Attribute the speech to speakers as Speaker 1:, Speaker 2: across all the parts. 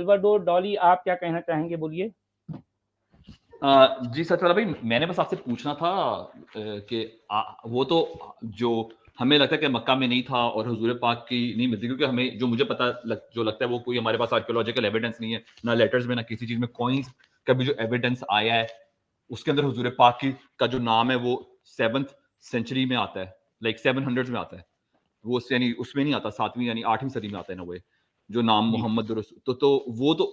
Speaker 1: Salvador ڈالی آپ کیا کہنا چاہیں گے؟ بولیے.
Speaker 2: جی سچ والا بھائی، میں نے بس آپ سے پوچھنا تھا کہ وہ تو جو ہمیں لگتا ہے کہ مکہ میں نہیں تھا اور حضور پاک کی نہیں ملتی، کیونکہ ہمیں جو مجھے پتا جو لگتا ہے وہ کوئی ہمارے پاس آرکیولوجیکل ایویڈنس نہیں ہے، نہ لیٹرز میں نہ کسی چیز میں. کوئنس کا بھی جو ایویڈنس آیا ہے اس کے اندر حضور پاک کی کا جو نام ہے وہ 7th سینچری میں آتا ہے، لائک 700 میں آتا ہے وہ، یعنی اس میں نہیں آتا 7ویں یعنی 8ویں صدی میں آتا ہے نا وہ جو نام محمد رسول. تو وہ تو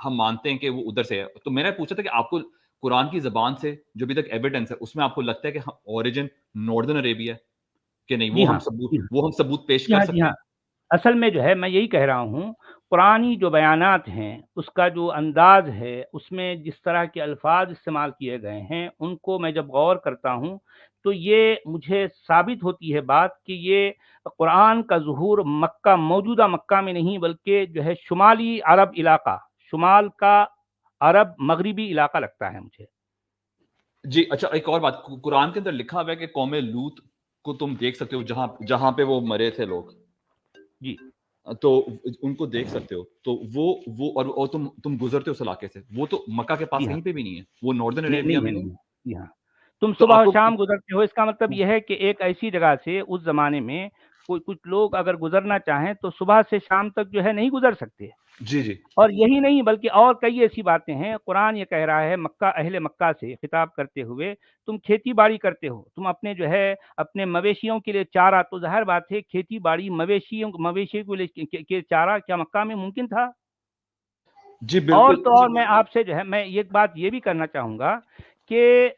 Speaker 2: ہم مانتے ہیں کہ وہ ادھر سے ہے. تو میں نے پوچھا تھا کہ آپ کو قرآن کی زبان سے جو ابھی تک ایویڈنس ہے اس میں آپ کو لگتا ہے کہ اوریجن ناردرن عربیہ ہے کہ نہیں؟ وہ ہم ثبوت پیش کر سکتے ہیں.
Speaker 1: اصل میں جو ہے میں یہی کہہ رہا ہوں، قرآنی جو بیانات ہیں اس کا جو انداز ہے، اس میں جس طرح کے الفاظ استعمال کیے گئے ہیں، ان کو میں جب غور کرتا ہوں تو یہ مجھے ثابت ہوتی ہے بات کہ یہ قرآن کا ظہور مکہ، موجودہ مکہ میں نہیں بلکہ جو ہے شمالی عرب علاقہ، شمال کا عرب مغربی علاقہ لگتا ہے مجھے.
Speaker 2: جی اچھا، ایک اور بات، قرآن کے اندر لکھا ہوا ہے کہ قوم لوط کو تم دیکھ سکتے ہو جہاں پہ وہ مرے تھے لوگ.
Speaker 1: جی
Speaker 2: تو ان کو دیکھ سکتے ہو، تو وہ اور تم گزرتے ہو اس علاقے سے، وہ تو مکہ کے پاس کہیں پہ بھی نہیں ہے، وہ ناردرن عربیہ میں نہیں.
Speaker 1: جی ہاں، تم صبح شام گزرتے ہو، اس کا مطلب یہ ہے کہ ایک ایسی جگہ سے اس زمانے میں کچھ لوگ اگر گزرنا چاہیں تو صبح سے شام تک جو ہے نہیں گزر سکتے.
Speaker 2: جی جی.
Speaker 1: اور یہی نہیں بلکہ اور کئی ایسی باتیں ہیں. قرآن یہ کہہ رہا ہے مکہ، اہل مکہ سے خطاب کرتے ہوئے، تم کھیتی باڑی کرتے ہو، تم اپنے جو ہے اپنے مویشیوں کے لیے چارہ. تو ظاہر بات ہے کھیتی باڑی مویشی کے چارہ کیا مکہ میں ممکن تھا؟
Speaker 2: جی بالکل.
Speaker 1: اور تو اور میں آپ سے جو ہے میں ایک بات یہ بھی کرنا چاہوں گا کہ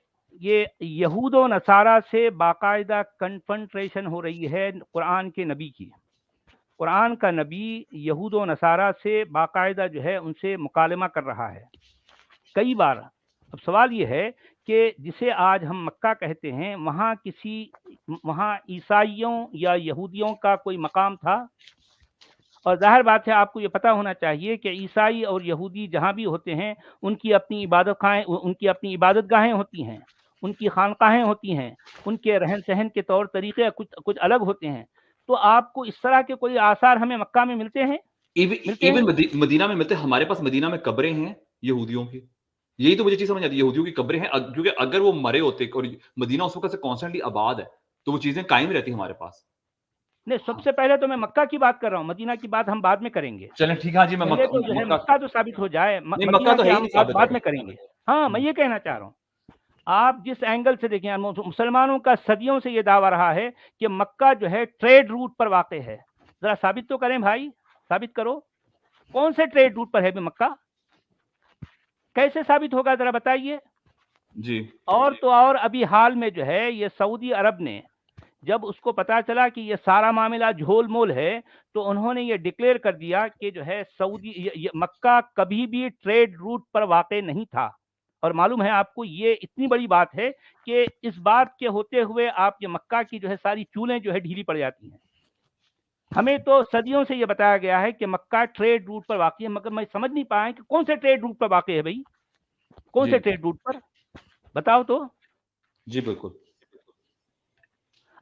Speaker 1: یہ یہود و نصارہ سے باقاعدہ کنفرنٹریشن ہو رہی ہے قرآن کے نبی کی. قرآن کا نبی یہود و نصارہ سے باقاعدہ جو ہے ان سے مکالمہ کر رہا ہے کئی بار. اب سوال یہ ہے کہ جسے آج ہم مکہ کہتے ہیں، وہاں عیسائیوں یا یہودیوں کا کوئی مقام تھا؟ اور ظاہر بات ہے آپ کو یہ پتہ ہونا چاہیے کہ عیسائی اور یہودی جہاں بھی ہوتے ہیں ان کی اپنی عبادت گاہیں ہوتی ہیں، ان کی خانقاہیں ہوتی ہیں، ان کے رہن سہن کے طور طریقے کچھ الگ ہوتے ہیں. تو آپ کو اس طرح کے کوئی آثار ہمیں مکہ میں ملتے ہیں؟
Speaker 2: ایون مدینہ میں ملتے ہیں. ہمارے پاس مدینہ میں قبریں ہیں یہودیوں کی. یہی تو مجھے چیز سمجھ آتی ہے، یہودیوں کی قبریں ہیں، کیونکہ اگر وہ مرے ہوتے اور مدینہ اس وقت سے کانسٹنٹلی آباد ہے تو وہ چیزیں قائم رہتی ہمارے پاس.
Speaker 1: نہیں، سب سے پہلے تو میں مکہ کی بات کر رہا ہوں، مدینہ کی بات ہم بعد میں کریں گے.
Speaker 2: چلیں ٹھیک ہے جی، میں
Speaker 1: پہلے تو جو ہے مکہ تو ثابت ہو جائے،
Speaker 2: مکہ
Speaker 1: مدینہ
Speaker 2: تو
Speaker 1: کی
Speaker 2: ہے
Speaker 1: ہم بات بعد میں کریں گے. ہاں میں یہ کہنا چاہ رہا ہوں، آپ جس اینگل سے دیکھیں، مسلمانوں کا صدیوں سے یہ دعویٰ رہا ہے کہ مکہ جو ہے ٹریڈ روٹ پر واقع ہے. ذرا ثابت تو کریں بھائی، ثابت کرو کون سے ٹریڈ روٹ پر ہے مکہ؟ کیسے ثابت ہوگا ذرا بتائیے.
Speaker 2: جی.
Speaker 1: اور تو اور ابھی حال میں جو ہے یہ سعودی عرب نے جب اس کو پتا چلا کہ یہ سارا معاملہ جھول مول ہے تو انہوں نے یہ ڈکلیئر کر دیا کہ جو ہے مکہ کبھی بھی ٹریڈ روٹ پر واقع نہیں تھا. اور معلوم ہے آپ کو یہ اتنی بڑی بات ہے کہ اس بات کے ہوتے ہوئے آپ یہ مکہ کی جو ہے ساری چولیں جو ہے ڈھیلی پڑ جاتی ہیں. ہمیں تو صدیوں سے یہ بتایا گیا ہے کہ مکہ ٹریڈ روٹ پر واقع ہے، مگر میں سمجھ نہیں پایا کہ کون سے ٹریڈ روٹ پر واقع ہے بھائی، کون سے ٹریڈ روٹ پر بتاؤ تو.
Speaker 2: جی بالکل.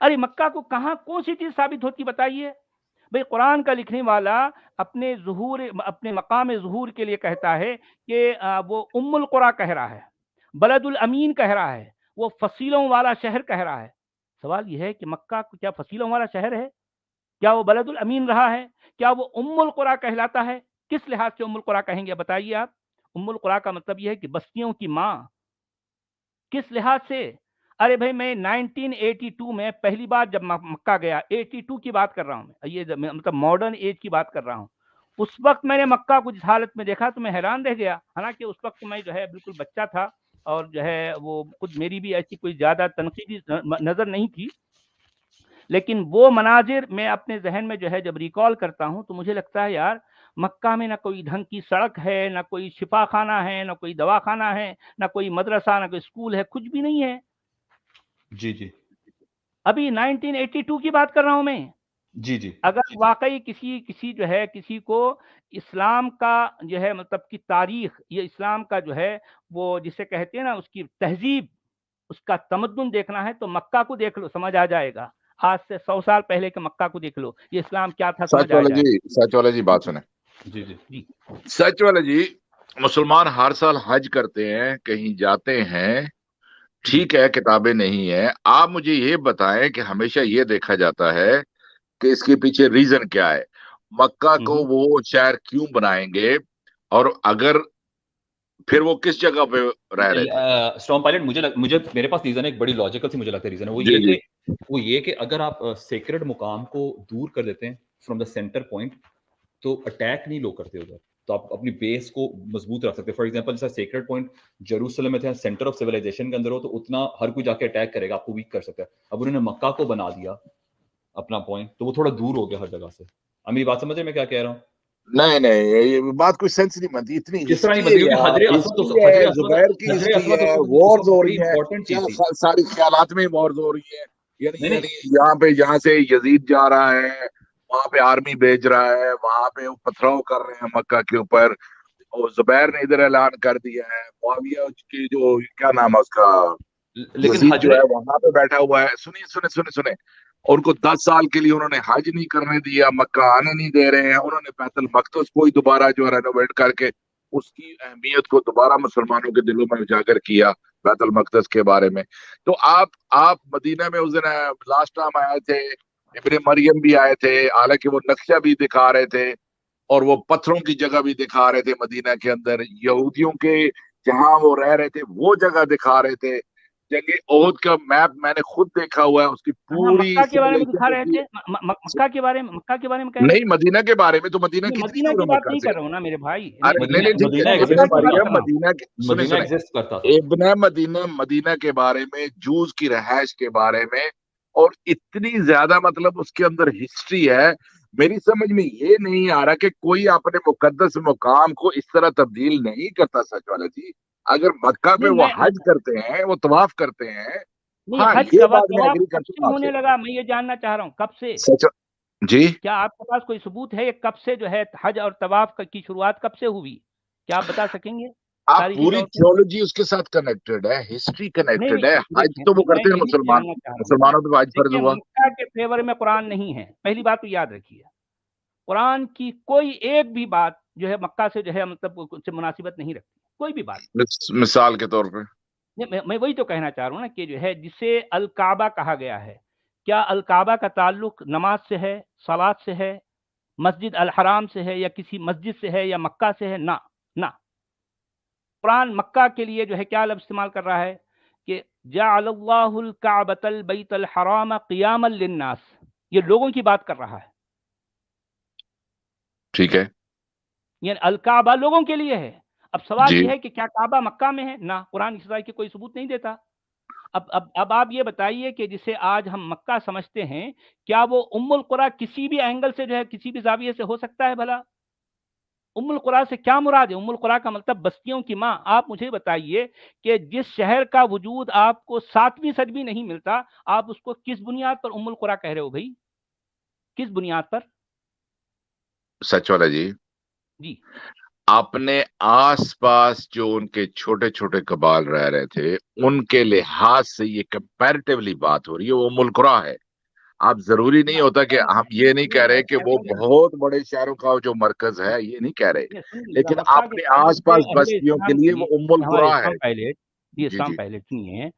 Speaker 1: ارے مکہ کو کہاں کون سی چیز ثابت ہوتی بتائیے بھئی. قرآن کا لکھنے والا اپنے مقام ظہور کے لیے کہتا ہے کہ وہ ام القریٰ کہہ رہا ہے، بلد الامین کہہ رہا ہے، وہ فصیلوں والا شہر کہہ رہا ہے. سوال یہ ہے کہ مکہ کیا فصیلوں والا شہر ہے؟ کیا وہ بلد الامین رہا ہے؟ کیا وہ ام القریٰ کہلاتا ہے؟ کس لحاظ سے ام القریٰ کہیں گے بتائیے آپ؟ ام القریٰ کا مطلب یہ ہے کہ بستیوں کی ماں. کس لحاظ سے؟ ارے بھائی میں 1982 میں پہلی بار جب مکہ گیا، 82 کی بات کر رہا ہوں میں، یہ مطلب ماڈرن ایج کی بات کر رہا ہوں. اس وقت میں نے مکہ کو جس حالت میں دیکھا تو میں حیران رہ گیا. حالانکہ اس وقت میں جو ہے بالکل بچہ تھا اور جو ہے وہ خود میری بھی ایسی کوئی زیادہ تنقیدی نظر نہیں تھی، لیکن وہ مناظر میں اپنے ذہن میں جو ہے جب ریکال کرتا ہوں تو مجھے لگتا ہے یار مکہ میں نہ کوئی ڈھنگ کی سڑک ہے، نہ کوئی شفا خانہ ہے، نہ کوئی دواخانہ ہے، نہ کوئی مدرسہ، نہ کوئی اسکول ہے، کچھ بھی نہیں ہے.
Speaker 2: جی جی.
Speaker 1: ابھی 1982 کی بات کر رہا ہوں میں.
Speaker 2: جی جی.
Speaker 1: اگر واقعی کسی کو اسلام کا جو ہے مطلب کی تاریخ، یہ اسلام کا جو ہے وہ جسے کہتے ہیں نا اس کی تہذیب، اس کا تمدن دیکھنا ہے تو مکہ کو دیکھ لو، سمجھ آ جائے گا. آج سے 100 سال پہلے کے مکہ کو دیکھ لو، یہ اسلام کیا تھا سمجھ آ جائے گا.
Speaker 3: سچ والے جی بات سنیں.
Speaker 2: جی جی
Speaker 1: جی
Speaker 3: سچ والا جی، مسلمان ہر سال حج کرتے ہیں، کہیں جاتے ہیں، ٹھیک ہے کتابیں نہیں ہیں، آپ مجھے یہ بتائیں کہ ہمیشہ یہ دیکھا جاتا ہے کہ اس کے پیچھے ریزن کیا ہے، مکہ کو وہ شہر کیوں بنائیں گے، اور اگر پھر وہ کس جگہ پہ رہ رہے تھے؟
Speaker 2: اسٹارم پائلٹ، مجھے میرے پاس ریزن ہے، ایک بڑی لاجیکل سی مجھے لگتا ہے ریزن ہے،
Speaker 3: جی جی
Speaker 2: وہ یہ کہ اگر آپ سیکرڈ مقام کو دور کر دیتے ہیں فرام دا سینٹر پوائنٹ، تو اٹیک نہیں لوگ کرتے ادھر، تو آپ اپنی بیس کو مضبوط رکھ سکتے ہیں. فار ایگزامپل جیسا سیکرڈ پوائنٹ جیروسلم میں تھا، سینٹر آف سویلائزیشن کے اندر ہو، تو اتنا ہر کوئی جا کے اٹیک کرے گا، آپ کو ویک کر سکتا ہے. اب انہوں نے مکہ کو بنا دیا اپنا پوائنٹ، تو وہ تھوڑا دور ہو گیا ہر جگہ سے. اب میری بات سمجھے میں کیا کہہ رہا ہوں؟
Speaker 3: نہیں نہیں، یہ بات کوئی سینس نہیں بنتی، اتنی
Speaker 2: کس طرح نہیں
Speaker 3: ہسٹری
Speaker 2: بنتی؟
Speaker 3: ہے
Speaker 2: کیونکہ
Speaker 3: یار،
Speaker 2: حجر
Speaker 3: ہسٹری ہے،
Speaker 2: اسود
Speaker 3: زبیر کی ہسٹری ہے،
Speaker 2: اس
Speaker 3: وارز
Speaker 2: وقت
Speaker 3: ہو
Speaker 2: بڑی
Speaker 3: رہی ہیں،
Speaker 2: امپورٹنٹ چیز تھی.
Speaker 3: ساری خیالات میں وارز ہو رہی ہیں، یعنی
Speaker 2: نہیں
Speaker 3: یعنی یہاں سے یزید جا رہا ہے، وہاں پہ آرمی بھیج رہا ہے، وہاں پہ وہ پتھراؤ کر رہے ہیں مکہ کے اوپر، اور زبیر نے ادھر اعلان کر دیا ہے، معاویہ کی جو کیا نام ہے اس کا،
Speaker 2: لیکن
Speaker 3: یزید جو
Speaker 2: حجر
Speaker 3: ہے وہاں پہ بیٹھا ہوا ہے. سنیں اور ان کو 10 سال کے لیے انہوں نے حج نہیں کرنے دیا، مکہ آنے نہیں دے رہے ہیں، انہوں نے بیت المقدس کو ہی دوبارہ جو ہے رینوویٹ کر کے اس کی اہمیت کو دوبارہ مسلمانوں کے دلوں میں اجاگر کیا بیت المقدس کے بارے میں. تو آپ مدینہ میں اس دن لاسٹ ٹائم آئے تھے، ابن مریم بھی آئے تھے، حالانکہ وہ نقشہ بھی دکھا رہے تھے اور وہ پتھروں کی جگہ بھی دکھا رہے تھے مدینہ کے اندر، یہودیوں کے جہاں وہ رہ رہے تھے وہ جگہ دکھا رہے تھے. جنگ احد کا میپ میں نے خود دیکھا ہوا ہے، اس کی پوری
Speaker 1: مکہ کے بارے میں دکھا رہے
Speaker 3: سیمولیشن.
Speaker 1: تھے، مکہ کے بارے میں کہہ رہے
Speaker 3: نہیں،
Speaker 1: تھے.
Speaker 3: مدینہ کے بارے میں، تو مدینہ
Speaker 1: میں
Speaker 3: کتنی
Speaker 1: مدینہ
Speaker 3: دور
Speaker 1: کی
Speaker 3: ہے
Speaker 1: بات
Speaker 3: مکہ
Speaker 1: نہیں
Speaker 3: سے؟
Speaker 1: کر رہا ہوں نا میرے بھائی.
Speaker 3: ارے نہیں نہیں ٹھیک
Speaker 2: مدینہ
Speaker 3: ہے،
Speaker 2: ایگزسٹ
Speaker 3: ابن
Speaker 1: مکہ کی بات
Speaker 3: مریم
Speaker 1: کر رہا ہوں.
Speaker 3: مدینہ کے
Speaker 2: مدینہ
Speaker 3: سنیں
Speaker 2: ایگزسٹ کرتا تھا.
Speaker 3: مدینہ کے بارے میں، جوز کی رہائش کے بارے میں، اور اتنی زیادہ مطلب اس کے اندر ہسٹری ہے. میری سمجھ میں یہ نہیں آ رہا کہ کوئی اپنے مقدس مقام کو اس طرح تبدیل نہیں کرتا. سچ والا جی، اگر مکہ پہ
Speaker 1: نہیں
Speaker 3: وہ
Speaker 1: میں
Speaker 3: حج کرتے ہیں، وہ طواف کرتے ہیں،
Speaker 1: نہیں،
Speaker 3: ہاں
Speaker 1: حج
Speaker 3: یہ
Speaker 1: کا
Speaker 3: بات میں
Speaker 1: طواف
Speaker 3: ایگری
Speaker 1: کب
Speaker 3: کرتا
Speaker 1: سے
Speaker 3: ہوں آپ سے.
Speaker 1: ہونے لگا، میں یہ جاننا چاہ رہا ہوں کب سے.
Speaker 3: سچ جی،
Speaker 1: کیا آپ کے پاس کوئی ثبوت ہے یہ کب سے جو ہے حج اور طواف کی شروعات کب سے ہوئی؟ کیا آپ بتا سکیں گے
Speaker 3: آپ
Speaker 1: تاریخی
Speaker 3: پوری
Speaker 1: طور پہ؟
Speaker 3: تھیولوجی اس کے ساتھ کنیکٹڈ ہے، ہسٹری
Speaker 1: نہیں
Speaker 3: کنیکٹڈ ہے.
Speaker 1: نہیں،
Speaker 3: حج تو وہ
Speaker 1: میں
Speaker 3: کرتے ہیں
Speaker 1: یہی
Speaker 3: مسلمان،
Speaker 1: جاننا چاہ رہا ہوں نا.
Speaker 3: مسلمانوں پہ حج فرض
Speaker 1: دیکھیے،
Speaker 3: ہوا.
Speaker 1: مکہ کے فیور میں قرآن نہیں ہے، پہلی بات تو یاد رکھیے. قرآن کی کوئی ایک بھی بات جو ہے مکہ سے جو ہے مطلب سے مناسبت نہیں رکھتی، کوئی بھی بات.
Speaker 3: مثال کے طور پہ
Speaker 1: میں وہی تو کہنا چاہ رہا ہوں نا کہ جو ہے جسے الکعبہ کہا گیا ہے، کیا الکعبہ کا تعلق نماز سے ہے، صلاۃ سے ہے، مسجد الحرام سے ہے، یا کسی مسجد سے ہے، یا مکہ سے ہے؟ نہ نہ. قرآن مکہ کے لیے جو ہے کیا لفظ استعمال کر رہا ہے کہ جعل اللہ الکعبۃ البیت الحرام قیاما للناس. یہ لوگوں کی بات کر رہا ہے،
Speaker 3: ٹھیک ہے
Speaker 1: یعنی الکعبہ لوگوں کے لیے ہے. اب سوال
Speaker 3: جی.
Speaker 1: یہ ہے کہ کیا کعبہ مکہ میں ہے؟ نہ، قرآن اس طرح کی کوئی ثبوت نہیں دیتا. اب آپ یہ بتائیے کہ جسے آج ہم مکہ سمجھتے ہیں، کیا وہ ام القریٰ کسی بھی اینگل سے جو ہے کسی بھی زاویے سے ہو سکتا ہے بھلا؟ ام القریٰ سے کیا مراد ہے؟ ام القریٰ کا مطلب بستیوں کی ماں. آپ مجھے بتائیے کہ جس شہر کا وجود آپ کو 7ویں صدی نہیں ملتا، آپ اس کو کس بنیاد پر ام القریٰ کہہ رہے ہو بھائی؟ کس بنیاد پر؟
Speaker 3: سچ والا جی،
Speaker 1: جی
Speaker 3: اپنے آس پاس جو ان کے چھوٹے چھوٹے قبائل رہ رہے تھے، ان کے لحاظ سے یہ کمپیریٹیولی بات ہو رہی ہے، وہ ام القریٰ ہے. آپ ضروری نہیں ہوتا کہ ہم یہ نہیں کہہ رہے کہ وہ بہت بڑے شہروں کا جو مرکز ہے، یہ نہیں کہہ رہے،
Speaker 1: سنیے ذرا،
Speaker 3: لیکن
Speaker 1: مکہ کے
Speaker 3: اپنے
Speaker 1: تعلق
Speaker 3: آس
Speaker 1: سے
Speaker 3: پاس
Speaker 1: اہل
Speaker 3: بستیوں کے
Speaker 1: اسلام
Speaker 3: لیے
Speaker 1: کی،
Speaker 3: وہ ام
Speaker 1: ہمارے
Speaker 3: القریٰ ہے.
Speaker 1: اسلام پائلٹ، جی
Speaker 3: جی
Speaker 1: اسلام
Speaker 3: جی،
Speaker 1: پائلٹ سنیے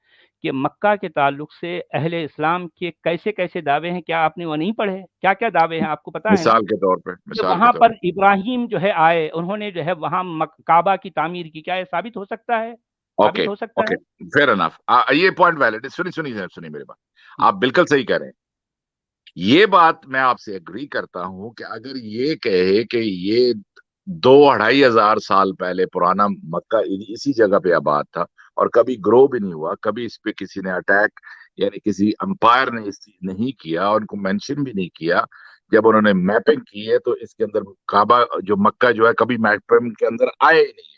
Speaker 1: کہ مکہ کے تعلق سے اہل اسلام کے کیسے کیسے دعوے ہیں. کیا آپ نے وہ نہیں پڑھے؟ کیا کیا دعوے ہیں آپ کو پتا ہے نا؟
Speaker 3: مثال کے طور پہ
Speaker 1: کہ
Speaker 3: مثال کے
Speaker 1: وہاں
Speaker 3: طور
Speaker 1: پر ابراہیم جو ہے آئے، انہوں نے جو ہے وہاں کعبہ کی تعمیر کی. کیا یہ ثابت ہو سکتا ہے؟
Speaker 3: اوکے
Speaker 1: ثابت ہو سکتا
Speaker 3: اوکے،
Speaker 1: ہے؟
Speaker 3: Fair enough. یہ پوائنٹ ویلڈ ہے. سنی میری بات،
Speaker 1: جی
Speaker 3: آپ بالکل صحیح کہہ رہے ہیں. یہ بات میں آپ سے اگری کرتا ہوں کہ اگر یہ کہے کہ یہ 2-2.5 ہزار سال پہلے پرانا مکہ اسی جگہ پہ آباد تھا اور کبھی گرو بھی نہیں ہوا، کبھی اس پہ کسی نے اٹیک، یعنی کسی امپائر نے اس نہیں کیا، اور ان کو مینشن بھی نہیں کیا. جب انہوں نے میپنگ کی ہے تو اس کے اندر کعبہ جو مکہ جو ہے کبھی میپنگ کے اندر آئے ہی نہیں ہے.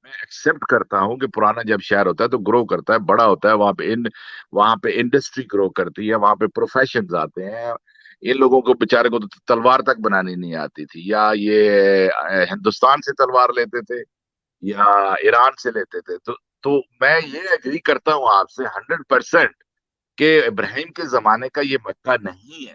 Speaker 3: میں ایکسپٹ کرتا ہوں کہ پرانا جب شہر ہوتا ہے تو گرو کرتا ہے، بڑا ہوتا ہے، وہاں پہ انڈسٹری گرو کرتی ہے، وہاں پہ پروفیشنز آتے ہیں. ان لوگوں کو بیچارے کو تو تلوار تک بنانی نہیں آتی تھی، یا یہ ہندوستان سے تلوار لیتے تھے یا ایران سے لیتے تھے. تو میں یہ اگری کرتا ہوں آپ سے 100% کہ ابراہیم کے زمانے کا یہ مکہ نہیں ہے.